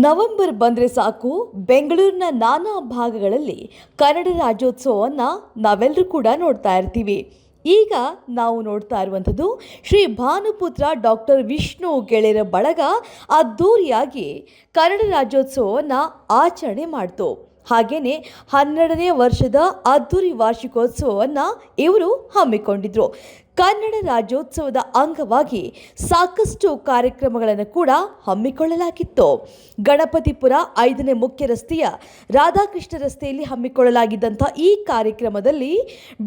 November ಬಂದರೆ ಸಾಕು ಬೆಂಗಳೂರಿನ ನಾನಾ ಭಾಗಗಳಲ್ಲಿ ಕನ್ನಡ ರಾಜ್ಯೋತ್ಸವವನ್ನು ನಾವೆಲ್ಲರೂ ಕೂಡ ನೋಡ್ತಾ ಇರ್ತೀವಿ. ಈಗ ನಾವು ನೋಡ್ತಾ ಇರುವಂಥದ್ದು ಶ್ರೀ ಭಾನುಪುತ್ರ ಡಾಕ್ಟರ್ ವಿಷ್ಣು ಗೆಳೆಯರ ಬಳಗ ಅದ್ದೂರಿಯಾಗಿ ಕನ್ನಡ ರಾಜ್ಯೋತ್ಸವವನ್ನು ಆಚರಣೆ ಮಾಡ್ತು. ಹಾಗೆಯೇ 12ನೇ ವರ್ಷದ ಅದ್ದೂರಿ ವಾರ್ಷಿಕೋತ್ಸವವನ್ನು ಇವರು ಹಮ್ಮಿಕೊಂಡಿದ್ರು. ಕನ್ನಡ ರಾಜ್ಯೋತ್ಸವದ ಅಂಗವಾಗಿ ಸಾಕಷ್ಟು ಕಾರ್ಯಕ್ರಮಗಳನ್ನು ಕೂಡ ಹಮ್ಮಿಕೊಳ್ಳಲಾಗಿತ್ತು. ಗಣಪತಿಪುರ 5ನೇ ಮುಖ್ಯ ರಸ್ತೆಯ ರಾಧಾಕೃಷ್ಣ ರಸ್ತೆಯಲ್ಲಿ ಹಮ್ಮಿಕೊಳ್ಳಲಾಗಿದ್ದಂಥ ಈ ಕಾರ್ಯಕ್ರಮದಲ್ಲಿ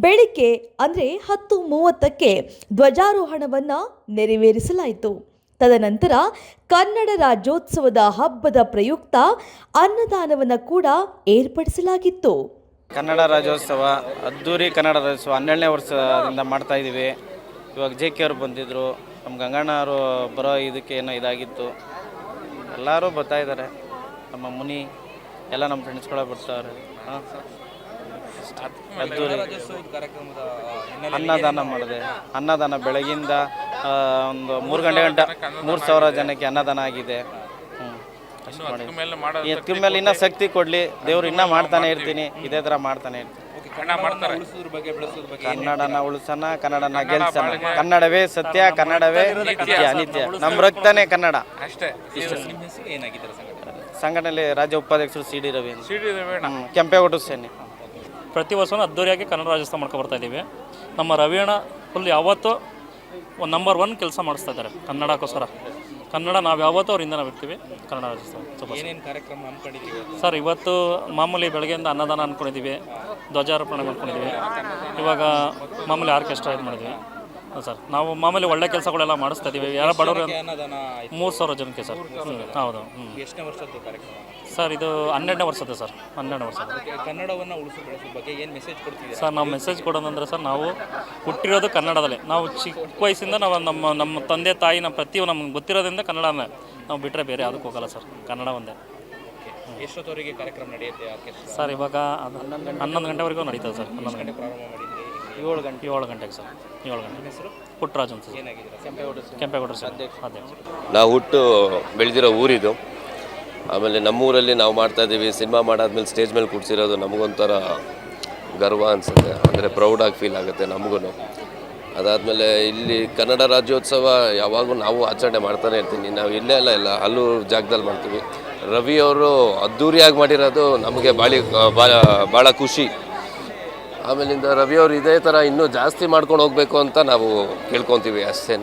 ಬೆಳಿಗ್ಗೆ ಅಂದರೆ 10:30ಕ್ಕೆ ಧ್ವಜಾರೋಹಣವನ್ನು ನೆರವೇರಿಸಲಾಯಿತು. ತದನಂತರ ಕನ್ನಡ ರಾಜ್ಯೋತ್ಸವದ ಹಬ್ಬದ ಪ್ರಯುಕ್ತ ಅನ್ನದಾನವನ್ನು ಕೂಡ ಏರ್ಪಡಿಸಲಾಗಿತ್ತು. ಕನ್ನಡ ರಾಜ್ಯೋತ್ಸವ ಅದ್ದೂರಿ ಕನ್ನಡ ರಾಜ್ಯೋತ್ಸವ 12ನೇ ವರ್ಷದಿಂದ ಮಾಡ್ತಾ ಇದ್ದೀವಿ. ಇವಾಗ JK ಅವರು ಬಂದಿದ್ದರು, ನಮ್ಮ ಗಂಗಣ್ಣ ಅವರು ಬರೋ ಇದಕ್ಕೆ ಏನೋ ಇದಾಗಿತ್ತು. ಎಲ್ಲರೂ ಬರ್ತಾ ಇದ್ದಾರೆ, ನಮ್ಮ ಮುನಿ ಎಲ್ಲ ನಮ್ಮ ಫ್ರೆಂಡ್ಸ್ಗಳು ಬರ್ತಾರೆ. ಅದ್ದೂರಿ ಅನ್ನದಾನ ಮಾಡಿದೆ. ಅನ್ನದಾನ ಬೆಳಗಿಂದ ಒಂದು 3 ಗಂಟೆ 3,000 ಜನಕ್ಕೆ ಅನ್ನದಾನ ಆಗಿದೆ. ಎತ್ತಿನ ಮೇಲೆ ಇನ್ನೂ ಶಕ್ತಿ ಕೊಡಲಿ ದೇವ್ರು, ಇನ್ನೂ ಮಾಡ್ತಾನೆ ಇರ್ತೀನಿ, ಇದೇ ಥರ ಮಾಡ್ತಾನೆ ಇರ್ತೀನಿ. ಕನ್ನಡನ ಉಳಿಸೋಣ, ಕನ್ನಡನ ಗೆಲ್ಸೋಣ. ಕನ್ನಡವೇ ಸತ್ಯ, ಕನ್ನಡವೇ ಅನಿತ್ಯ, ನಮ್ಮ ರಕ್ತನೇ ಕನ್ನಡ. ಸಂಘಟನೆಯಲ್ಲಿ ರಾಜ್ಯ ಉಪಾಧ್ಯಕ್ಷರು CD ರವಿ, ಕೆಂಪೇಗೌಡ ಸೇನೆ. ಪ್ರತಿ ವರ್ಷವೂ ಅದ್ದೂರಿಯಾಗಿ ಕನ್ನಡ ರಾಜ್ಯೋತ್ಸವ ಮಾಡ್ಕೊ ಬರ್ತಾ ಇದ್ದೀವಿ. ನಮ್ಮ ರವಿಯಣ್ಣ ಫುಲ್ ಯಾವತ್ತೂ ನಂಬರ್ 1 ಕೆಲಸ ಮಾಡಿಸ್ತಾ ಇದ್ದಾರೆ ಕನ್ನಡಕ್ಕೋಸ್ಕರ. ಕನ್ನಡ ನಾವು ಯಾವತ್ತೂ ಅವರಿಂದ ನಾವು ಇರ್ತೀವಿ. ಕನ್ನಡ ರಾಜ್ಯೋತ್ಸವ ಏನೇನು ಕಾರ್ಯಕ್ರಮ ಅಂದ್ಕೊಂಡಿದ್ದೀವಿ ಸರ್? ಇವತ್ತು ಮಾಮೂಲಿ ಬೆಳಗ್ಗೆಯಿಂದ ಅನ್ನದಾನ ಅಂದ್ಕೊಂಡಿದ್ದೀವಿ, ಧ್ವಜಾರೋಪಣೆ ಮಾಡ್ಕೊಂಡಿದ್ದೀವಿ. ಇವಾಗ ಮಾಮೂಲಿ ಆರ್ಕೆಸ್ಟ್ರಾ ಇದು ಮಾಡಿದ್ವಿ ಸರ್. ನಾವು ಮಾಮೂಲಿ ಒಳ್ಳೆ ಕೆಲಸಗಳೆಲ್ಲ ಮಾಡಿಸ್ತಾ ಇದ್ದೀವಿ. ಯಾರು ಬಡವರು 3,000 ಜನಕ್ಕೆ ಸರ್. ಹೌದು. ಎಷ್ಟನೇ ವರ್ಷದ್ದು ಕಾರ್ಯಕ್ರಮ ಸರ್? ಇದು 12ನೇ ವರ್ಷದ್ದು ಸರ್. 12ನೇ ವರ್ಷ. ಕನ್ನಡವನ್ನು ಉಳಿಸೋ ಬೆಳೆಸೋ ಬಗ್ಗೆ ಏನು ಮೆಸೇಜ್ ಕೊಡ್ತೀವಿ ಸರ್? ನಾವು ಮೆಸೇಜ್ ಕೊಡೋದಂದರೆ ಸರ್, ನಾವು ಹುಟ್ಟಿರೋದು ಕನ್ನಡದಲ್ಲೇ. ನಾವು ಚಿಕ್ಕ ವಯಸ್ಸಿಂದ ನಾವು ನಮ್ಮ ತಂದೆ ತಾಯಿ ನಮ್ಮ ಪ್ರತಿಯೊಂದು ನಮ್ಗೆ ಗೊತ್ತಿರೋದ್ರಿಂದ ಕನ್ನಡನೇ ನಾವು ಬಿಟ್ಟರೆ ಬೇರೆ ಯಾವುದಕ್ಕೆ ಹೋಗಲ್ಲ ಸರ್. ಕನ್ನಡ ಒಂದೇ. ಎಷ್ಟೊತ್ತವರೆಗೆ ಕಾರ್ಯಕ್ರಮ ನಡೆಯುತ್ತೆ ಸರ್? ಇವಾಗ 11 ಗಂಟೆವರೆಗೂ ನಡೀತದೆ ಸರ್. 11 ಗಂಟೆ ಪ್ರಾರಂಭ ಮಾಡಿದ್ರಿ? 7 ಗಂಟೆಗೆ ಸರ್. 7 ಗಂಟೆ. ಹೆಸರು ಪುಟ್ಟರಾಜು ಅಂತ ಸರ್. ಕೆಂಪೇಗೌಡ ಸರ್ ಅಧ್ಯಕ್ಷ. ನಾವು ಹುಟ್ಟು ಬೆಳೆದಿರೋ ಊರಿದು. ಆಮೇಲೆ ನಮ್ಮೂರಲ್ಲಿ ನಾವು ಮಾಡ್ತಾಯಿದ್ದೀವಿ. ಸಿನಿಮಾ ಮಾಡಾದ್ಮೇಲೆ ಸ್ಟೇಜ್ ಮೇಲೆ ಕೂಡಿಸಿರೋದು ನಮಗೊಂಥರ ಗರ್ವ ಅನಿಸುತ್ತೆ, ಅಂದರೆ ಪ್ರೌಡಾಗಿ ಫೀಲ್ ಆಗುತ್ತೆ ನಮಗೂ. ಅದಾದಮೇಲೆ ಇಲ್ಲಿ ಕನ್ನಡ ರಾಜ್ಯೋತ್ಸವ ಯಾವಾಗೂ ನಾವು ಆಚರಣೆ ಮಾಡ್ತಾನೆ ಇರ್ತೀನಿ. ನಾವು ಇಲ್ಲೇ ಎಲ್ಲ ಅಲ್ಲೂ ಜಾಗದಲ್ಲಿ ಮಾಡ್ತೀವಿ. ರವಿಯವರು ಅದ್ದೂರಿಯಾಗಿ ಮಾಡಿರೋದು ನಮಗೆ ಭಾಳ ಖುಷಿ. ಆಮೇಲಿಂದ ರವಿಯವರು ಇದೇ ಥರ ಇನ್ನೂ ಜಾಸ್ತಿ ಮಾಡ್ಕೊಂಡು ಹೋಗಬೇಕು ಅಂತ ನಾವು ಕೇಳ್ಕೊತೀವಿ ಅಷ್ಟೇ.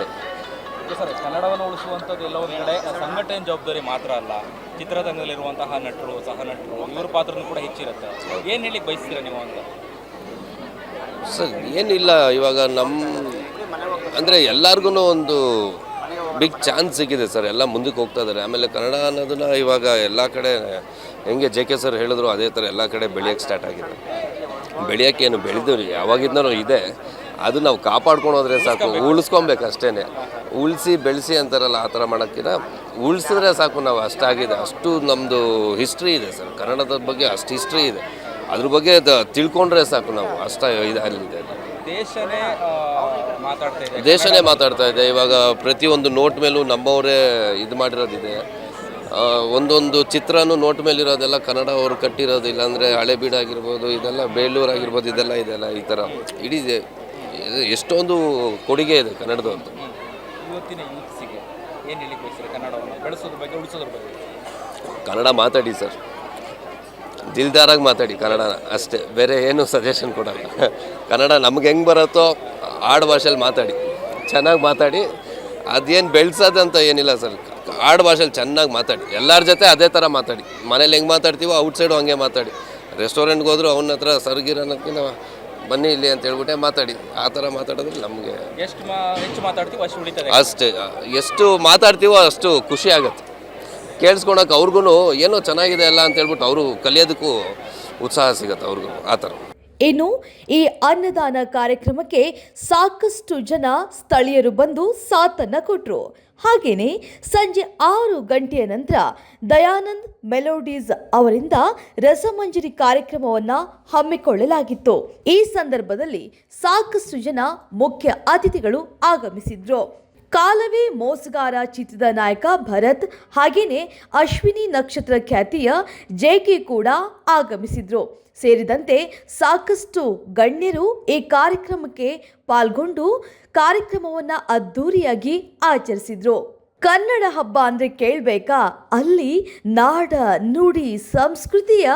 ಸರ್, ಕನ್ನಡವನ್ನು ಉಳಿಸುವಂಥದ್ದು ಎಲ್ಲ ಒಂದು ಕಡೆ ಸಂಘಟನೆ ಜವಾಬ್ದಾರಿ ಮಾತ್ರ ಅಲ್ಲ, ಚಿತ್ರರಂಗದಲ್ಲಿರುವಂತಹ ನಟರು, ಸಹ ನಟರು, ಇವ್ರ ಪಾತ್ರನೂ ಕೂಡ ಹೆಚ್ಚಿರುತ್ತೆ. ಏನು ಹೇಳಿಕ್ಕೆ ಬಯಸ್ತೀರ ನೀವು ಅಂತ? ಸರ್, ಏನಿಲ್ಲ, ಇವಾಗ ಅಂದರೆ ಎಲ್ಲರಿಗೂ ಒಂದು ಬಿಗ್ ಚಾನ್ಸ್ ಸಿಕ್ಕಿದೆ ಸರ್. ಎಲ್ಲ ಮುಂದಕ್ಕೆ ಹೋಗ್ತಾ ಇದ್ದಾರೆ. ಆಮೇಲೆ ಕನ್ನಡ ಅನ್ನೋದನ್ನ ಇವಾಗ ಎಲ್ಲ ಕಡೆ ಹೆಂಗೆ JK ಸರ್ ಹೇಳಿದ್ರು ಅದೇ ಥರ ಎಲ್ಲ ಕಡೆ ಬೆಳೆಯೋಕ್ಕೆ ಸ್ಟಾರ್ಟ್ ಆಗಿದೆ. ಬೆಳೆಯೋಕ್ಕೇನು ಬೆಳೆದವ್ರಿ ಯಾವಾಗಿಂದನೂ ಇದೆ, ಅದು ನಾವು ಕಾಪಾಡ್ಕೊಂಡು ಹೋದರೆ ಸಾಕು. ಉಳಿಸ್ಕೊಬೇಕು ಅಷ್ಟೇ. ಉಳಿಸಿ ಬೆಳೆಸಿ ಅಂತಾರಲ್ಲ, ಆ ಥರ ಮಾಡೋಕ್ಕಿಂತ ಉಳಿಸಿದ್ರೆ ಸಾಕು. ನಾವು ಅಷ್ಟಾಗಿದೆ, ಅಷ್ಟು ನಮ್ಮದು ಹಿಸ್ಟ್ರಿ ಇದೆ ಸರ್. ಕನ್ನಡದ ಬಗ್ಗೆ ಅಷ್ಟು ಹಿಸ್ಟ್ರಿ ಇದೆ, ಅದ್ರ ಬಗ್ಗೆ ತಿಳ್ಕೊಂಡ್ರೆ ಸಾಕು. ನಾವು ಅಲ್ಲಿದೆ. ದೇಶನೇ ಮಾತಾಡ್ತಾ ಇದೆ. ಇವಾಗ ಪ್ರತಿಯೊಂದು ನೋಟ್ ಮೇಲೂ ನಮ್ಮವರೇ ಇದು ಮಾಡಿರೋದಿದೆ. ಒಂದೊಂದು ಚಿತ್ರನೂ ನೋಟ್ ಮೇಲಿರೋದೆಲ್ಲ ಕನ್ನಡ ಅವರು ಕಟ್ಟಿರೋದು. ಇಲ್ಲಾಂದರೆ ಹಳೆಬೀಡು ಆಗಿರ್ಬೋದು, ಇದೆಲ್ಲ ಬೇಲೂರು ಆಗಿರ್ಬೋದು, ಇದೆಲ್ಲ ಈ ಥರ ಇಡೀ ಎಷ್ಟೊಂದು ಕೊಡುಗೆ ಇದೆ ಕನ್ನಡದವ್ರದ್ದು. ಇವತ್ತಿನ ಯೂತ್ಸಿಗೆ ಏನು ಹೇಳಿಕ್ಕೆ ಬಯಸ್ತೀರ ಕನ್ನಡವನ್ನು ಬೆಳೆಸೋದ್ರ ಬಗ್ಗೆ, ಉಳಿಸೋದ್ರ ಬಗ್ಗೆ? ಕನ್ನಡ ಮಾತಾಡಿ ಸರ್, ದಿಲ್ದಾರಾಗಿ ಮಾತಾಡಿ ಕನ್ನಡನ ಅಷ್ಟೇ, ಬೇರೆ ಏನು ಸಜೆಷನ್ ಕೊಡಲ್ಲ. ಕನ್ನಡ ನಮ್ಗೆ ಹೆಂಗೆ ಬರುತ್ತೋ ಆಡು ಭಾಷೆಯಲ್ಲಿ ಮಾತಾಡಿ, ಚೆನ್ನಾಗಿ ಮಾತಾಡಿ. ಅದೇನು ಬೆಳೆಸೋದಂತ ಏನಿಲ್ಲ ಸರ್. ಆಡು ಭಾಷೆಯಲ್ಲಿ ಚೆನ್ನಾಗಿ ಮಾತಾಡಿ, ಎಲ್ಲರ ಜೊತೆ ಅದೇ ಥರ ಮಾತಾಡಿ. ಮನೇಲಿ ಹೆಂಗೆ ಮಾತಾಡ್ತೀವೋ ಔಟ್ಸೈಡು ಹಂಗೆ ಮಾತಾಡಿ. ರೆಸ್ಟೋರೆಂಟ್ಗೆ ಹೋದ್ರು ಅವನ ಹತ್ರ ಸರ್ಗಿರೋನಕ್ಕಿಂತ ಬನ್ನಿ ಇಲ್ಲಿ ಅಂತ ಹೇಳ್ಬಿಟ್ಟೆ ಮಾತಾಡಿ. ಆ ಥರ ಮಾತಾಡಿದ್ರೆ ನಮಗೆ ಹೆಚ್ಚು ಮಾತಾಡ್ತೀವೋ ಅಷ್ಟು ಉಳಿತದೆ ಅಷ್ಟೇ. ಎಷ್ಟು ಮಾತಾಡ್ತೀವೋ ಅಷ್ಟು ಖುಷಿ ಆಗುತ್ತೆ ಕೇಳಿಸ್ಕೊಳಕ್ಕೆ. ಅವ್ರಿಗೂ ಏನೋ ಚೆನ್ನಾಗಿದೆ ಅಲ್ಲ ಅಂತ ಹೇಳ್ಬಿಟ್ಟು ಅವರು ಕಲಿಯೋದಕ್ಕೂ ಉತ್ಸಾಹ ಸಿಗುತ್ತೆ ಅವ್ರಿಗೂ. ಆ ಥರ. ಇನ್ನು ಈ ಅನ್ನದಾನ ಕಾರ್ಯಕ್ರಮಕ್ಕೆ ಸಾಕಷ್ಟು ಜನ ಸ್ಥಳೀಯರು ಬಂದು ಸಾಥನ್ನು ಕೊಟ್ಟರು. ಹಾಗೆಯೇ ಸಂಜೆ 6 ಗಂಟೆಯ ನಂತರ ದಯಾನಂದ್ ಮೆಲೋಡೀಸ್ ಅವರಿಂದ ರಸಮಂಜರಿ ಕಾರ್ಯಕ್ರಮವನ್ನು ಹಮ್ಮಿಕೊಳ್ಳಲಾಗಿತ್ತು. ಈ ಸಂದರ್ಭದಲ್ಲಿ ಸಾಕಷ್ಟು ಜನ ಮುಖ್ಯ ಅತಿಥಿಗಳು ಆಗಮಿಸಿದ್ರು. ಕಾಲವೇ ಮೋಸಗಾರ ಚಿತ್ರದ ನಾಯಕ ಭರತ್ ಹಾಗೇನೆ ಅಶ್ವಿನಿ ನಕ್ಷತ್ರ ಖ್ಯಾತಿಯ ಜೆಕೆ ಕೂಡ ಆಗಮಿಸಿದ್ರು. ಸೇರಿದಂತೆ ಸಾಕಷ್ಟು ಗಣ್ಯರು ಈ ಕಾರ್ಯಕ್ರಮಕ್ಕೆ ಪಾಲ್ಗೊಂಡು ಕಾರ್ಯಕ್ರಮವನ್ನು ಅದ್ದೂರಿಯಾಗಿ ಆಚರಿಸಿದ್ರು. ಕನ್ನಡ ಹಬ್ಬ ಅಂದರೆ ಕೇಳಬೇಕಾ? ಅಲ್ಲಿ ನಾಡ ನುಡಿ ಸಂಸ್ಕೃತಿಯ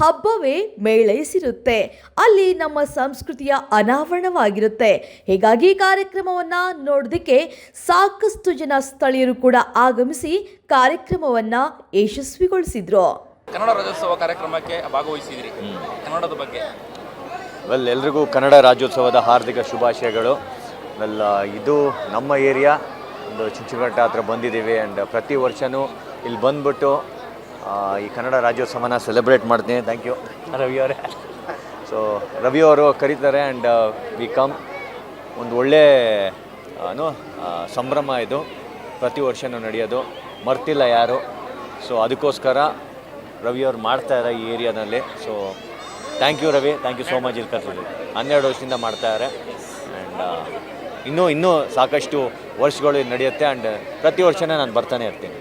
ಹಬ್ಬವೇ ಮೇಳೈಸಿರುತ್ತೆ. ಅಲ್ಲಿ ನಮ್ಮ ಸಂಸ್ಕೃತಿಯ ಅನಾವರಣವಾಗಿರುತ್ತೆ. ಹೀಗಾಗಿ ಕಾರ್ಯಕ್ರಮವನ್ನು ನೋಡೋದಕ್ಕೆ ಸಾಕಷ್ಟು ಜನ ಸ್ಥಳೀಯರು ಕೂಡ ಆಗಮಿಸಿ ಕಾರ್ಯಕ್ರಮವನ್ನು ಯಶಸ್ವಿಗೊಳಿಸಿದ್ರು. ಕನ್ನಡ ರಾಜ್ಯೋತ್ಸವ ಕಾರ್ಯಕ್ರಮಕ್ಕೆ ಭಾಗವಹಿಸಿದ್ರಿ, ಕನ್ನಡದ ಬಗ್ಗೆ ಎಲ್ರಿಗೂ ಕನ್ನಡ ರಾಜ್ಯೋತ್ಸವದ ಹಾರ್ದಿಕ ಶುಭಾಶಯಗಳು. ಇದು ನಮ್ಮ ಏರಿಯಾ ಒಂದು ಚುಂಚನಕಟ್ಟೆ ಹತ್ರ ಬಂದಿದ್ದೀವಿ. ಆ್ಯಂಡ್ ಪ್ರತಿ ವರ್ಷವೂ ಇಲ್ಲಿ ಬಂದ್ಬಿಟ್ಟು ಈ ಕನ್ನಡ ರಾಜ್ಯೋತ್ಸವನ ಸೆಲೆಬ್ರೇಟ್ ಮಾಡ್ತೀನಿ. ಥ್ಯಾಂಕ್ ಯು ರವಿ ಅವರೇ. ಸೊ ರವಿ ಅವರು ಕರೀತಾರೆ ಆ್ಯಂಡ್ ವಿ ಕಮ್. ಒಂದು ಒಳ್ಳೆ ಸಂಭ್ರಮ ಇದು, ಪ್ರತಿ ವರ್ಷವೂ ನಡೆಯೋದು, ಮರ್ತಿಲ್ಲ ಯಾರು. ಸೊ ಅದಕ್ಕೋಸ್ಕರ ರವಿ ಅವ್ರು ಮಾಡ್ತಾಯಿದ್ದಾರೆ ಈ ಏರಿಯಾದಲ್ಲಿ. So thank you Ravi, thank you so much. ಇಲ್ಲಿ ಕರ್ತಿದ್ದೀವಿ 12 ವರ್ಷದಿಂದ ಮಾಡ್ತಾಯಿದ್ದಾರೆ ಆ್ಯಂಡ್ ಇನ್ನೂ ಸಾಕಷ್ಟು ವರ್ಷಗಳು ನಡೆಯುತ್ತೆ. ಆ್ಯಂಡ್ ಪ್ರತಿ ವರ್ಷನೇ ನಾನು ಬರ್ತಾನೆ ಇರ್ತೀನಿ.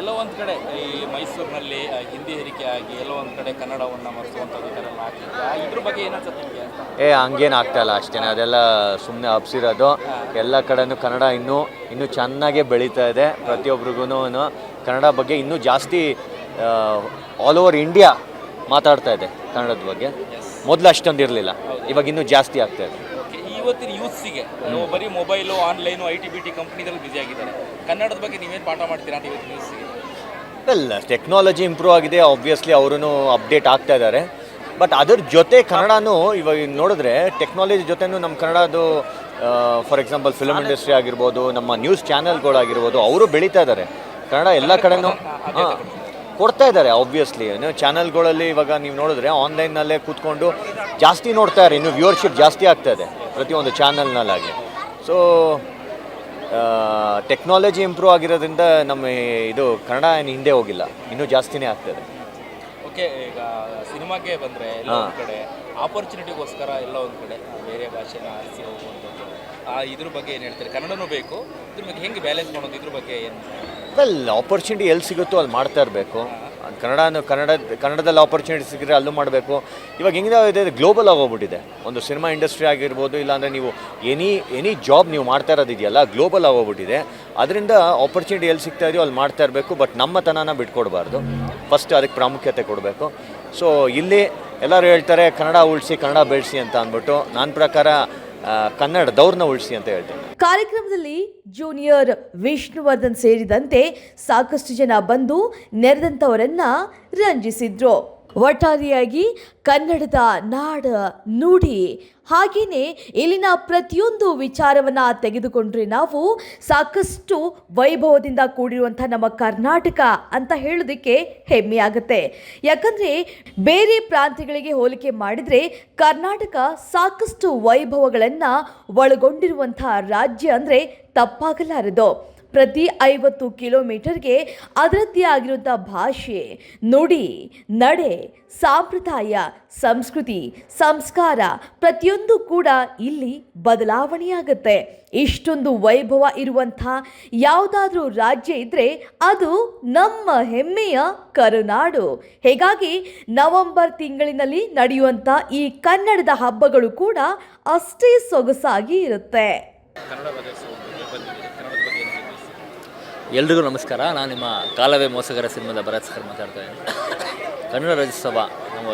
ಎಲ್ಲೋ ಒಂದು ಕಡೆ ಈ ಮೈಸೂರಿನಲ್ಲಿ ಹಿಂದಿ ಹೇರಿಕೆ ಆಗಿ ಎಲ್ಲೋ ಒಂದು ಕಡೆ ಕನ್ನಡವನ್ನು ಮರೆಸುವಂಥದ್ದು ಈ ಥರ ಎಲ್ಲ ಆಗ್ತಿದೆ. ಇದ್ರ ಬಗ್ಗೆ ಏನಾಗ್ತದೆ ನಿಮಗೆ? ಹಂಗೇನು ಆಗ್ತಾಯಿಲ್ಲ, ಅಷ್ಟೇ. ಅದೆಲ್ಲ ಸುಮ್ಮನೆ ಹಬ್ಸಿರೋದು. ಎಲ್ಲ ಕಡೆನೂ ಕನ್ನಡ ಇನ್ನೂ ಚೆನ್ನಾಗೇ ಬೆಳೀತಾ ಇದೆ. ಪ್ರತಿಯೊಬ್ರಿಗೂ ಕನ್ನಡ ಬಗ್ಗೆ ಇನ್ನೂ ಜಾಸ್ತಿ ಆಲ್ ಓವರ್ ಇಂಡಿಯಾ ಮಾತಾಡ್ತಾ ಇದೆ ಕನ್ನಡದ ಬಗ್ಗೆ. ಮೊದಲು ಅಷ್ಟೊಂದು ಇರಲಿಲ್ಲ, ಇವಾಗ ಇನ್ನೂ ಜಾಸ್ತಿ ಆಗ್ತಾ ಇದೆ. ಇವತ್ತಿನ ಯೂತ್ಸಿಗೆ ಬರೀ ಮೊಬೈಲು, ಆನ್ಲೈನು, IT-BT ಕಂಪ್ನಿದಲ್ಲಿ ಬ್ಯುಸಿ ಆಗಿದ್ದಾರೆ. ಕನ್ನಡದ ಬಗ್ಗೆ ನೀವೇನು ಪಾಠ ಮಾಡ್ತೀರಾ ಅಂತ ಇವತ್ತಿನ ಯೂತ್ಸಿಗೆ? ಟೆಕ್ನಾಲಜಿ ಇಂಪ್ರೂವ್ ಆಗಿದೆ, ಆಬ್ವಿಯಸ್ಲಿ ಅವರು ಅಪ್ಡೇಟ್ ಆಗ್ತಾ ಇದ್ದಾರೆ. ಬಟ್ ಅದ್ರ ಜೊತೆ ಕನ್ನಡನೂ ಇವಾಗ ನೋಡಿದ್ರೆ ಟೆಕ್ನಾಲಜಿ ಜೊತೆನೂ ನಮ್ಮ ಕನ್ನಡದು ಫಾರ್ ಎಕ್ಸಾಂಪಲ್ ಫಿಲ್ಮ್ ಇಂಡಸ್ಟ್ರಿ ಆಗಿರ್ಬೋದು, ನಮ್ಮ ನ್ಯೂಸ್ ಚಾನೆಲ್ಗಳಾಗಿರ್ಬೋದು, ಅವರು ಬೆಳೀತಾ ಇದ್ದಾರೆ. ಕನ್ನಡ ಎಲ್ಲ ಕಡೆನೂ ಕೊಡ್ತಾ ಇದ್ದಾರೆ. ಆಬ್ವಿಯಸ್ಲಿ ಚಾನಲ್ಗಳಲ್ಲಿ ಇವಾಗ ನೀವು ನೋಡಿದ್ರೆ ಆನ್ಲೈನ್ನಲ್ಲೇ ಕೂತ್ಕೊಂಡು ಜಾಸ್ತಿ ನೋಡ್ತಾ ಇದ್ದಾರೆ. ಇನ್ನು ವ್ಯೂವರ್ಶಿಪ್ ಜಾಸ್ತಿ ಆಗ್ತಾ ಇದೆ ಪ್ರತಿಯೊಂದು ಚಾನಲ್ನಲ್ಲಾಗಿ. ಸೊ ಟೆಕ್ನಾಲಜಿ ಇಂಪ್ರೂವ್ ಆಗಿರೋದ್ರಿಂದ ನಮ್ಮ ಇದು ಕನ್ನಡ ಏನು ಹಿಂದೆ ಹೋಗಿಲ್ಲ, ಇನ್ನೂ ಜಾಸ್ತಿನೇ ಆಗ್ತದೆ. ಓಕೆ, ಈಗ ಸಿನಿಮಾಗೆ ಬಂದರೆ ಎಲ್ಲ ಒಂದು ಕಡೆ ಆಪರ್ಚುನಿಟಿಗೋಸ್ಕರ ಎಲ್ಲ ಒಂದು ಕಡೆ ಬೇರೆ ಭಾಷೆನ ಆರಿಸಿ ಹೋಗುವಂಥದ್ದು, ಇದ್ರ ಬಗ್ಗೆ ಏನು ಹೇಳ್ತಾರೆ? ಕನ್ನಡನೂ ಬೇಕು, ಇದ್ರ ಬಗ್ಗೆ ಹೆಂಗೆ ಬ್ಯಾಲೆನ್ಸ್ ಮಾಡೋದು, ಇದ್ರ ಬಗ್ಗೆ ಏನು? ಆಪರ್ಚುನಿಟಿ ಎಲ್ಲಿ ಸಿಗುತ್ತೋ ಅಲ್ಲಿ ಮಾಡ್ತಾ ಇರಬೇಕು. ಕನ್ನಡದಲ್ಲಿ ಆಪರ್ಚುನಿಟಿ ಸಿಕ್ಕರೆ ಅಲ್ಲೂ ಮಾಡಬೇಕು. ಇವಾಗ ಹೆಂಗಿದೆ, ಗ್ಲೋಬಲ್ ಆಗೋಗ್ಬಿಟ್ಟಿದೆ. ಒಂದು ಸಿನಿಮಾ ಇಂಡಸ್ಟ್ರಿ ಆಗಿರ್ಬೋದು, ಇಲ್ಲಾಂದರೆ ನೀವು ಎನಿ ಜಾಬ್ ನೀವು ಮಾಡ್ತಾ ಇರೋದಿದೆಯಲ್ಲ, ಗ್ಲೋಬಲ್ ಆಗೋಗ್ಬಿಟ್ಟಿದೆ. ಅದರಿಂದ ಆಪರ್ಚುನಿಟಿ ಎಲ್ಲಿ ಸಿಗ್ತಾ ಇದೆಯೋ ಅಲ್ಲಿ ಮಾಡ್ತಾ ಇರಬೇಕು. ಬಟ್ ನಮ್ಮತನನ ಬಿಟ್ಕೊಡ್ಬಾರ್ದು, ಫಸ್ಟ್ ಅದಕ್ಕೆ ಪ್ರಾಮುಖ್ಯತೆ ಕೊಡಬೇಕು. ಸೊ ಇಲ್ಲಿ ಎಲ್ಲರೂ ಹೇಳ್ತಾರೆ ಕನ್ನಡ ಉಳಿಸಿ, ಕನ್ನಡ ಬೆಳೆಸಿ ಅಂತ ಅಂದ್ಬಿಟ್ಟು. ನನ್ನ ಪ್ರಕಾರ ಕನ್ನಡದವ್ರನ್ನ ಉಳಿಸಿ ಅಂತ ಹೇಳ್ತೀನಿ. ಕಾರ್ಯಕ್ರಮದಲ್ಲಿ ಜೂನಿಯರ್ ವಿಷ್ಣುವರ್ಧನ್ ಸೇರಿದಂತೆ ಸಾಕಷ್ಟು ಜನ ಬಂದು ನೆರೆದಂಥವರನ್ನ ರಂಜಿಸಿದ್ರು. ಒಟ್ಟಾರೆಯಾಗಿ ಕನ್ನಡದ ನಾಡ ನುಡಿ ಹಾಗೆಯೇ ಇಲ್ಲಿನ ಪ್ರತಿಯೊಂದು ವಿಚಾರವನ್ನು ತೆಗೆದುಕೊಂಡ್ರೆ ನಾವು ಸಾಕಷ್ಟು ವೈಭವದಿಂದ ಕೂಡಿರುವಂಥ ನಮ್ಮ ಕರ್ನಾಟಕ ಅಂತ ಹೇಳೋದಕ್ಕೆ ಹೆಮ್ಮೆ ಆಗುತ್ತೆ. ಯಾಕಂದರೆ ಬೇರೆ ಪ್ರಾಂತ್ಯಗಳಿಗೆ ಹೋಲಿಕೆ ಮಾಡಿದರೆ ಕರ್ನಾಟಕ ಸಾಕಷ್ಟು ವೈಭವಗಳನ್ನು ಒಳಗೊಂಡಿರುವಂಥ ರಾಜ್ಯ ಅಂದರೆ ತಪ್ಪಾಗಲಾರದು. ಪ್ರತಿ 50 ಕಿಲೋಮೀಟರ್ಗೆ ಅದರದ್ದೇ ಆಗಿರುವಂಥ ಭಾಷೆ, ನುಡಿ, ನಡೆ, ಸಂಪ್ರದಾಯ, ಸಂಸ್ಕೃತಿ, ಸಂಸ್ಕಾರ ಪ್ರತಿಯೊಂದು ಕೂಡ ಇಲ್ಲಿ ಬದಲಾವಣೆಯಾಗುತ್ತೆ. ಇಷ್ಟೊಂದು ವೈಭವ ಇರುವಂಥ ಯಾವುದಾದ್ರೂ ರಾಜ್ಯ ಇದ್ದರೆ ಅದು ನಮ್ಮ ಹೆಮ್ಮೆಯ ಕರುನಾಡು. ಹೀಗಾಗಿ ನವೆಂಬರ್ ತಿಂಗಳಿನಲ್ಲಿ ನಡೆಯುವಂಥ ಈ ಕನ್ನಡದ ಹಬ್ಬಗಳು ಕೂಡ ಅಷ್ಟೇ ಸೊಗಸಾಗಿ ಇರುತ್ತೆ. ಎಲ್ರಿಗೂ ನಮಸ್ಕಾರ. ನಾನು ನಿಮ್ಮ ಕಾಲವೇ ಮೋಸಗಾರ ಸಿನಿಮಾದ ಭರತ್ ಸರ್ ಮಾತಾಡ್ತಾ ಇದ್ದೀನಿ. ಕನ್ನಡ ರಾಜ್ಯೋತ್ಸವ ನಮ್ಮ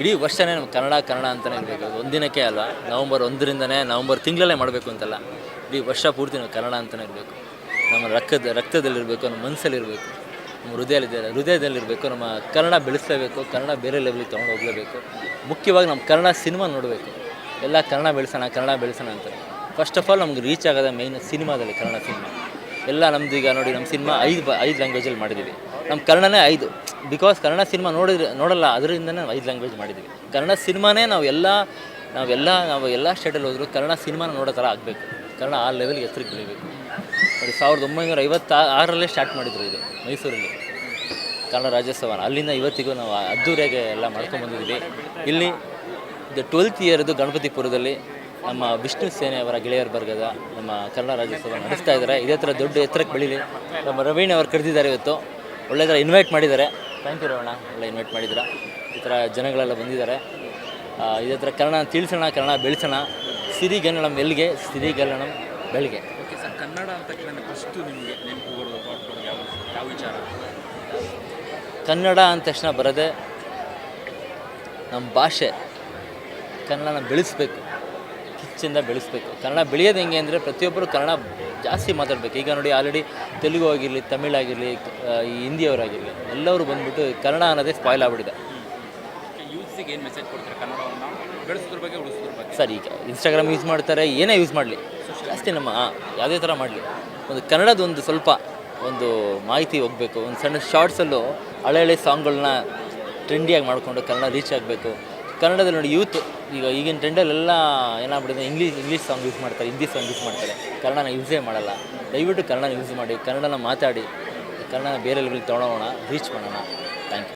ಇಡೀ ವರ್ಷನೇ ನಮ್ಮ ಕನ್ನಡ ಅಂತಲೇ ಇರಬೇಕು. ಒಂದಿನಕ್ಕೆ ಅಲ್ವಾ, ನವಂಬರ್ 1ರಿಂದನೇ ನವಂಬರ್ ತಿಂಗಳಲ್ಲೇ ಮಾಡಬೇಕು ಅಂತಲ್ಲ, ಇಡೀ ವರ್ಷ ಪೂರ್ತಿ ನಾವು ಕನ್ನಡ ಅಂತಲೇ ಇರಬೇಕು. ನಮ್ಮ ರಕ್ತದಲ್ಲಿರಬೇಕು, ನಮ್ಮ ಮನಸ್ಸಲ್ಲಿರಬೇಕು, ನಮ್ಮ ಹೃದಯದಲ್ಲಿರಬೇಕು. ನಮ್ಮ ಕನ್ನಡ ಬೆಳೆಸಲೇಬೇಕು, ಕನ್ನಡ ಬೇರೆ ಲೆವೆಲಿಗೆ ತೊಗೊಂಡು ಹೋಗಲೇಬೇಕು. ಮುಖ್ಯವಾಗಿ ನಮ್ಮ ಕನ್ನಡ ಸಿನಿಮಾ ನೋಡಬೇಕು. ಎಲ್ಲ ಕನ್ನಡ ಬೆಳೆಸೋಣ ಅಂತಾರೆ. ಫಸ್ಟ್ ಆಫ್ ಆಲ್ ನಮ್ಗೆ ರೀಚ್ ಆಗೋದ ಮೇಯ್ನ್ ಸಿನಿಮಾದಲ್ಲಿ, ಕನ್ನಡ ಸಿನಿಮಾ ಎಲ್ಲ ನಮ್ದೀಗ ನೋಡಿ, ನಮ್ಮ ಸಿನಿಮಾ 5 ಲ್ಯಾಂಗ್ವೇಜಲ್ಲಿ ಮಾಡಿದ್ದೀವಿ. ನಮ್ಮ ಕನ್ನಡನೇ 5, ಬಿಕಾಸ್ ಕನ್ನಡ ಸಿನಿಮಾ ನೋಡಲ್ಲ, ಅದರಿಂದನೇ ನಾವು 5 ಲ್ಯಾಂಗ್ವೇಜ್ ಮಾಡಿದ್ದೀವಿ. ಕನ್ನಡ ಸಿನಿಮಾನೇ ನಾವು ಎಲ್ಲ ಸ್ಟೇಟಲ್ಲಿ ಹೋದರೂ ಕನ್ನಡ ಸಿನಿಮಾನ ನೋಡೋ ಥರ ಆಗಬೇಕು. ಕನ್ನಡ ಆ ಲೆವೆಲ್ಗೆ ಹೆಸರಿಗೆ ಬೆಳಿಬೇಕು. ನೋಡಿ 1956ರಲ್ಲೇ ಸ್ಟಾರ್ಟ್ ಮಾಡಿದ್ರು ಇದು ಮೈಸೂರಲ್ಲಿ ಕನ್ನಡ ರಾಜ್ಯೋತ್ಸವನ. ಅಲ್ಲಿಂದ ಇವತ್ತಿಗೂ ನಾವು ಅದ್ದೂರಿಯಾಗಿ ಎಲ್ಲ ಮಾಡ್ಕೊಂಬಂದಿದ್ದೀವಿ. ಇಲ್ಲಿ 12th ಇಯರ್ದು ಗಣಪತಿಪುರದಲ್ಲಿ ನಮ್ಮ ವಿಷ್ಣು ಸೇನೆ ಅವರ ಗೆಳೆಯರ ವರ್ಗದ ನಮ್ಮ ಕನ್ನಡ ರಾಜ್ಯೋತ್ಸವ ನಡೆಸ್ತಾ ಇದ್ದಾರೆ. ಇದೇ ಥರ ದೊಡ್ಡ ಎತ್ತರಕ್ಕೆ ಬೆಳೀಲಿ. ನಮ್ಮ ರವೀಣ್ ಅವರು ಕರೆದಿದ್ದಾರೆ ಇವತ್ತು, ಒಳ್ಳೆ ಥರ ಇನ್ವೈಟ್ ಮಾಡಿದ್ದಾರೆ. ಥ್ಯಾಂಕ್ ಯು ರವಣ, ಒಳ್ಳೆ ಇನ್ವೈಟ್ ಮಾಡಿದ್ದೀರಾ. ಈ ಥರ ಜನಗಳೆಲ್ಲ ಬಂದಿದ್ದಾರೆ. ಇದೇ ಥರ ಕನ್ನಡ ತಿಳಿಸೋಣ, ಕನ್ನಡ ಬೆಳೆಸೋಣ. ಸಿರಿಗನ್ನಡಂ ಎಲ್ಲಿಗೆ, ಸಿರಿಗನ್ನಡಂ ಬೆಳಿಗ್ಗೆ. ಓಕೆ ಸರ್, ಕನ್ನಡ ಅಂತ ತಕ್ಷಣ ಫಸ್ಟು ನಿಮಗೆ ನೆನಪು ಬರೋದು ಥಾಟ್ ಬರೋದು ಯಾವ ವಿಚಾರ? ಕನ್ನಡ ಅಂದ ತಕ್ಷಣ ಬರೋದೇ ನಮ್ಮ ಭಾಷೆ. ಕನ್ನಡನ ಬೆಳೆಸ್ಬೇಕು, ಕಿಚ್ಚಿಂದ ಬೆಳೆಸ್ಬೇಕು. ಕನ್ನಡ ಬೆಳೆಯೋದು ಹೆಂಗೆ ಅಂದರೆ ಪ್ರತಿಯೊಬ್ಬರು ಕನ್ನಡ ಜಾಸ್ತಿ ಮಾತಾಡಬೇಕು. ಈಗ ನೋಡಿ, ಆಲ್ರೆಡಿ ತೆಲುಗು ಆಗಿರಲಿ, ತಮಿಳಾಗಿರಲಿ, ಈ ಹಿಂದಿಯವರಾಗಿರಲಿ ಎಲ್ಲರೂ ಬಂದುಬಿಟ್ಟು ಕನ್ನಡ ಅನ್ನೋದೇ ಸ್ಪಾಯ್ಲ್ ಆಗಿಬಿಟ್ಟಿದೆ. ಯೂತ್ಸಿಗೆ ಏನು ಮೆಸೇಜ್ ಕೊಡ್ತಾರೆ ಕನ್ನಡವನ್ನು ಬೆಳೆಸೋದ್ರ ಬಗ್ಗೆ, ಉಳಿಸೋದ್ರ ಬಗ್ಗೆ? ಸರ್, ಈಗ ಇನ್ಸ್ಟಾಗ್ರಾಮ್ ಯೂಸ್ ಮಾಡ್ತಾರೆ, ಏನೇ ಯೂಸ್ ಮಾಡಲಿ, ಜಾಸ್ತಿ ನಮ್ಮ ಯಾವುದೇ ಥರ ಮಾಡಲಿ, ಒಂದು ಕನ್ನಡದ ಒಂದು ಸ್ವಲ್ಪ ಒಂದು ಮಾಹಿತಿ ಹೋಗಬೇಕು. ಒಂದು ಸಣ್ಣ ಶಾರ್ಟ್ಸಲ್ಲೂ ಹಳೆ ಸಾಂಗ್ಗಳನ್ನ ಟ್ರೆಂಡಿಯಾಗಿ ಮಾಡಿಕೊಂಡು ಕನ್ನಡ ರೀಚ್ ಆಗಬೇಕು. ಕನ್ನಡದಲ್ಲಿ ನೋಡಿ, ಯೂತ್ ಈಗ ಈಗಿನ ಟ್ರೆಂಡಲ್ಲೆಲ್ಲ ಏನಾಗ್ಬಿಟ್ಟಿದೆ, ಇಂಗ್ಲೀಷ್ ಸಾಂಗ್ ಯೂಸ್ ಮಾಡ್ತಾರೆ, ಹಿಂದಿ ಸಾಂಗ್ ಯೂಸ್ ಮಾಡ್ತಾರೆ, ಕನ್ನಡನ ಯೂಸೇ ಮಾಡಲ್ಲ. ದಯವಿಟ್ಟು ಕನ್ನಡನ ಯೂಸ್ ಮಾಡಿ, ಕನ್ನಡನ ಮಾತಾಡಿ, ಕನ್ನಡನ ಬೇರೆ ಲೆವೆಲ್ಗೆ ತೊಗೊಳೋಣ, ರೀಚ್ ಮಾಡೋಣ. Thank you.